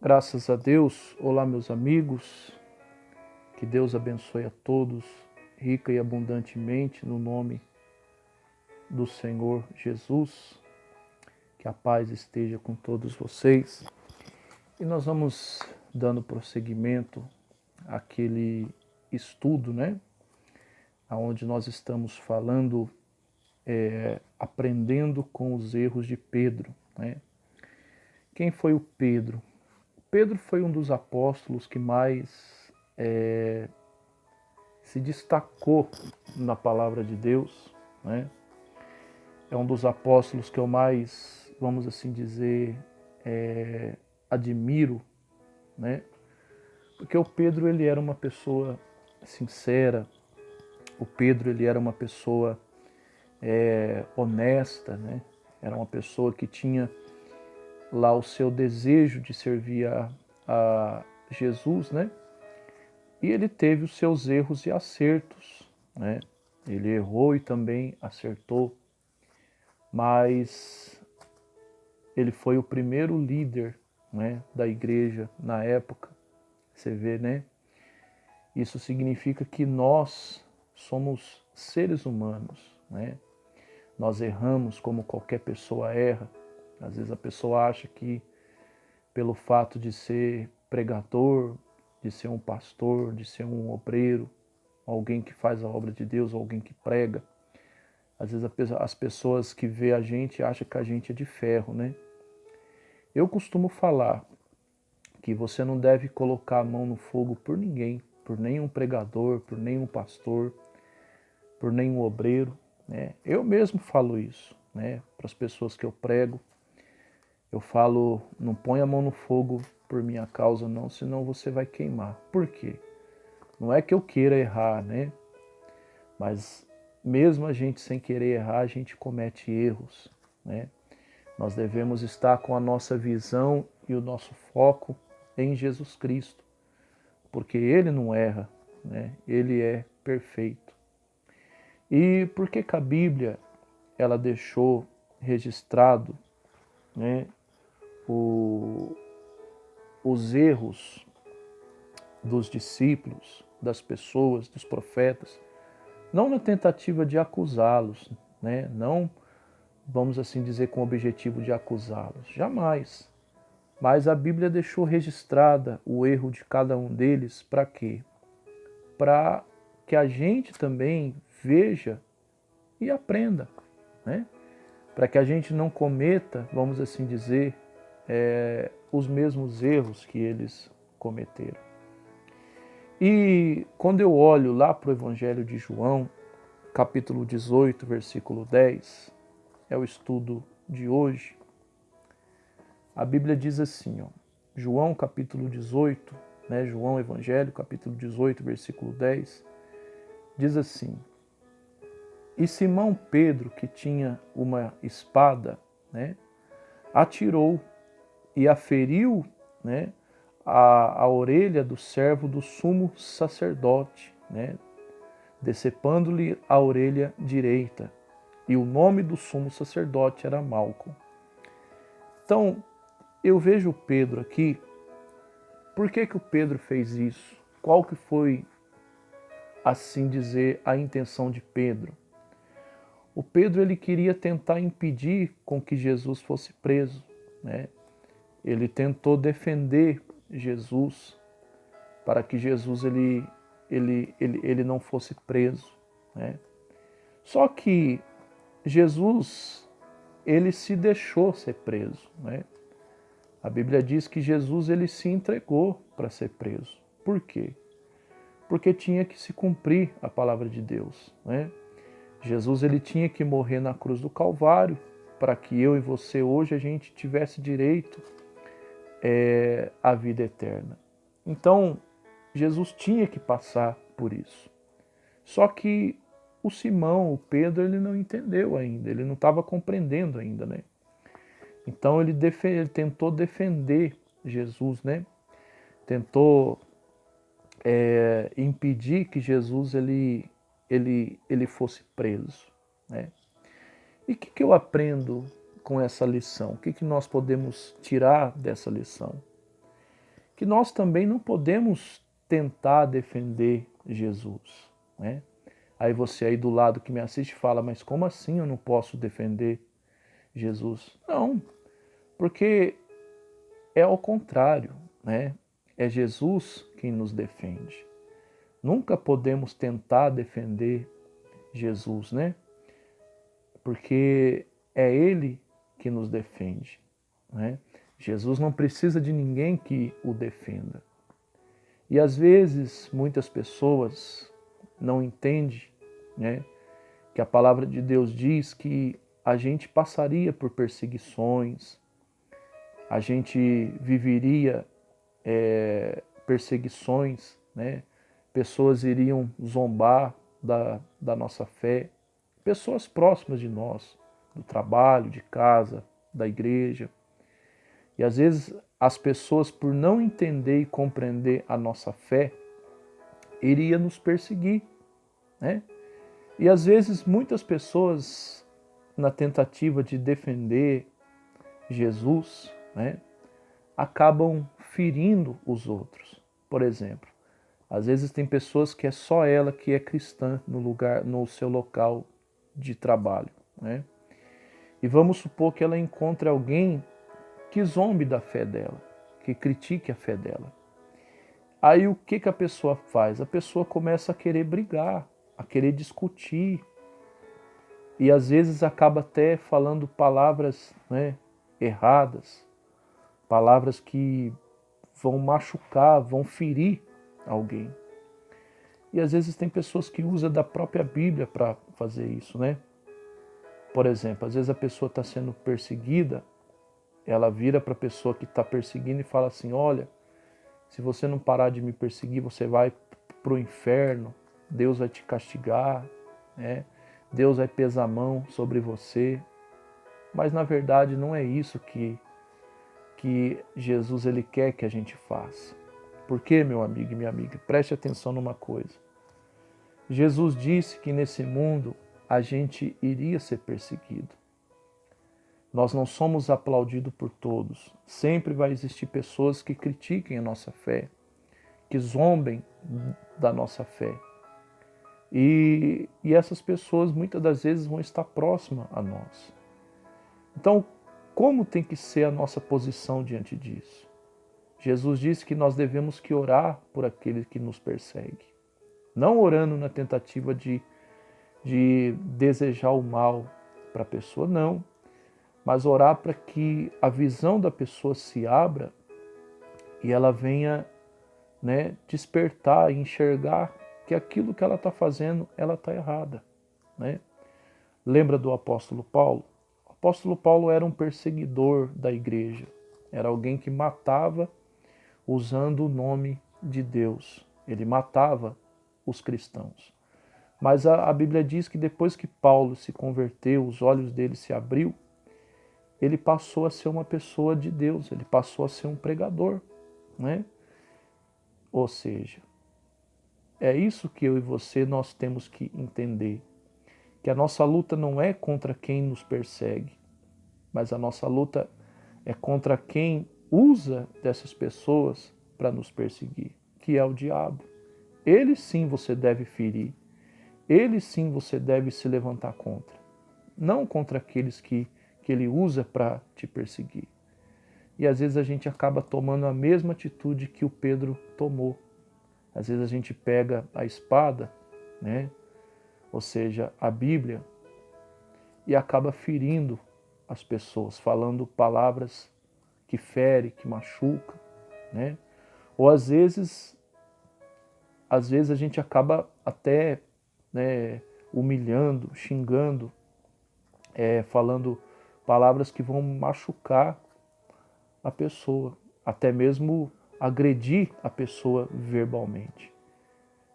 Graças a Deus. Olá, meus amigos. Que Deus abençoe a todos, rica e abundantemente, no nome do Senhor Jesus. Que a paz esteja com todos vocês. E nós vamos dando prosseguimento àquele estudo, onde nós estamos falando, aprendendo com os erros de Pedro. Quem foi o Pedro? Pedro foi um dos apóstolos que mais se destacou na palavra de Deus. É um dos apóstolos que eu mais, vamos assim dizer, admiro, porque o Pedro ele era uma pessoa sincera, o Pedro ele era uma pessoa honesta, era uma pessoa que tinha lá o seu desejo de servir a Jesus, e ele teve os seus erros e acertos, ele errou e também acertou, mas ele foi o primeiro líder, da igreja na época. Você vê, Isso significa que nós somos seres humanos, Nós erramos como qualquer pessoa erra. Às vezes a pessoa acha que pelo fato de ser pregador, de ser um pastor, de ser um obreiro, alguém que faz a obra de Deus, alguém que prega, às vezes as pessoas que vê a gente acham que a gente é de ferro, Eu costumo falar que você não deve colocar a mão no fogo por ninguém, por nenhum pregador, por nenhum pastor, por nenhum obreiro, Eu mesmo falo isso, para as pessoas que eu prego. Eu falo, não põe a mão no fogo por minha causa não, senão você vai queimar. Por quê? Não é que eu queira errar, Mas mesmo a gente sem querer errar, a gente comete erros, Nós devemos estar com a nossa visão e o nosso foco em Jesus Cristo, porque Ele não erra, Ele é perfeito. E por que que a Bíblia ela deixou registrado, os erros dos discípulos, das pessoas, dos profetas, não na tentativa de acusá-los, não, vamos assim dizer, com o objetivo de acusá-los, jamais. Mas a Bíblia deixou registrada o erro de cada um deles para quê? Para que a gente também veja e aprenda, Para que a gente não cometa, vamos assim dizer, os mesmos erros que eles cometeram. E quando eu olho lá para o Evangelho de João, capítulo 18, versículo 10, é o estudo de hoje, a Bíblia diz assim, João capítulo 18, João Evangelho, capítulo 18, versículo 10, diz assim: E Simão Pedro, que tinha uma espada, atirou e aferiu, a orelha do servo do sumo sacerdote, decepando-lhe a orelha direita. E o nome do sumo sacerdote era Malco. Então, eu vejo o Pedro aqui. Por que que o Pedro fez isso? Qual que foi, assim dizer, a intenção de Pedro? O Pedro ele queria tentar impedir com que Jesus fosse preso, Ele tentou defender Jesus para que Jesus ele não fosse preso, Só que Jesus ele se deixou ser preso, A Bíblia diz que Jesus ele se entregou para ser preso. Por quê? Porque tinha que se cumprir a palavra de Deus, Jesus ele tinha que morrer na cruz do Calvário para que eu e você hoje a gente tivesse direito à vida eterna. Então, Jesus tinha que passar por isso. Só que o Simão, o Pedro, ele não entendeu ainda, ele não estava compreendendo ainda, Então ele tentou defender Jesus, Tentou impedir que Jesus ele fosse preso, E o que eu aprendo com essa lição? O que nós podemos tirar dessa lição? que nós também não podemos tentar defender Jesus, né? Aí você aí do lado que me assiste fala, mas como assim eu não posso defender Jesus? Não, porque é ao contrário, né? É Jesus quem nos defende. Nunca podemos tentar defender Jesus, né? Porque é Ele que nos defende, né? Jesus não precisa de ninguém que o defenda. E às vezes muitas pessoas não entendem, né, que a palavra de Deus diz que a gente passaria por perseguições, a gente viveria perseguições, né? Pessoas iriam zombar da nossa fé, pessoas próximas de nós, do trabalho, de casa, da igreja. E às vezes as pessoas, por não entender e compreender a nossa fé, iria nos perseguir, né? E às vezes muitas pessoas, na tentativa de defender Jesus, né, acabam ferindo os outros. Por exemplo, às vezes tem pessoas que é só ela que é cristã no seu local de trabalho, né? E vamos supor que ela encontre alguém que zombe da fé dela, que critique a fé dela. Aí o que a pessoa faz? A pessoa começa a querer brigar, a querer discutir, e às vezes acaba até falando palavras, né, erradas, palavras que vão machucar, vão ferir alguém. E às vezes tem pessoas que usam da própria Bíblia para fazer isso, né? Por exemplo, às vezes a pessoa está sendo perseguida, ela vira para a pessoa que está perseguindo e fala assim, olha, se você não parar de me perseguir, você vai para o inferno, Deus vai te castigar, né? Deus vai pesar a mão sobre você. Mas na verdade não é isso que Jesus ele quer que a gente faça. Por quê, meu amigo e minha amiga? Preste atenção numa coisa. Jesus disse que nesse mundo a gente iria ser perseguido. Nós não somos aplaudidos por todos. Sempre vai existir pessoas que critiquem a nossa fé, que zombem da nossa fé. E essas pessoas muitas das vezes vão estar próximas a nós. Então, como tem que ser a nossa posição diante disso? Jesus disse que nós devemos que orar por aquele que nos persegue. Não orando na tentativa de desejar o mal para a pessoa, não. Mas orar para que a visão da pessoa se abra e ela venha, né, despertar e enxergar que aquilo que ela está fazendo, ela está errada, né? Lembra do apóstolo Paulo? O apóstolo Paulo era um perseguidor da igreja. Era alguém que matava usando o nome de Deus. Ele matava os cristãos. Mas a Bíblia diz que depois que Paulo se converteu, os olhos dele se abriu, ele passou a ser uma pessoa de Deus, ele passou a ser um pregador, né? Ou seja, é isso que eu e você nós temos que entender, que a nossa luta não é contra quem nos persegue, mas a nossa luta é contra quem usa dessas pessoas para nos perseguir, que é o diabo. Ele sim você deve ferir, ele sim você deve se levantar contra, não contra aqueles que ele usa para te perseguir. E às vezes a gente acaba tomando a mesma atitude que o Pedro tomou. Às vezes a gente pega a espada, né? Ou seja, a Bíblia, e acaba ferindo as pessoas, falando palavras que ferem, que machucam, né? Ou às vezes a gente acaba até, né, humilhando, xingando, falando palavras que vão machucar a pessoa, até mesmo agredir a pessoa verbalmente.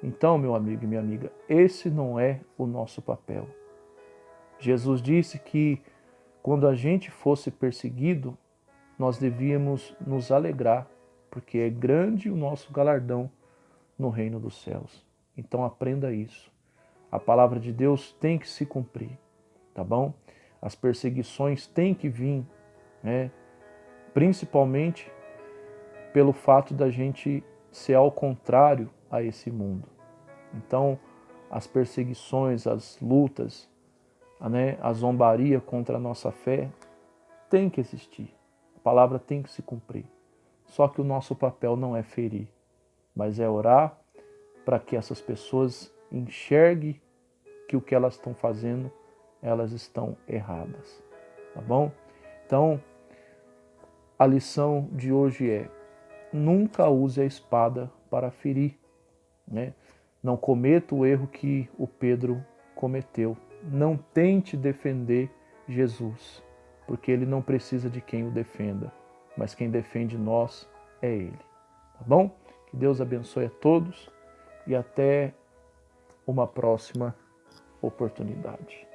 Então, meu amigo e minha amiga, esse não é o nosso papel. Jesus disse que quando a gente fosse perseguido, nós devíamos nos alegrar, porque é grande o nosso galardão no reino dos céus. Então aprenda isso. A palavra de Deus tem que se cumprir, tá bom? As perseguições têm que vir, né? Principalmente pelo fato da gente ser ao contrário a esse mundo. Então, as perseguições, as lutas, né, a zombaria contra a nossa fé tem que existir. A palavra tem que se cumprir. Só que o nosso papel não é ferir, mas é orar para que essas pessoas enxerguem que o que elas estão fazendo, elas estão erradas. Tá bom? Então, a lição de hoje é: nunca use a espada para ferir, né? Não cometa o erro que o Pedro cometeu. Não tente defender Jesus, porque ele não precisa de quem o defenda, mas quem defende nós é ele. Tá bom? Que Deus abençoe a todos e até uma próxima oportunidade.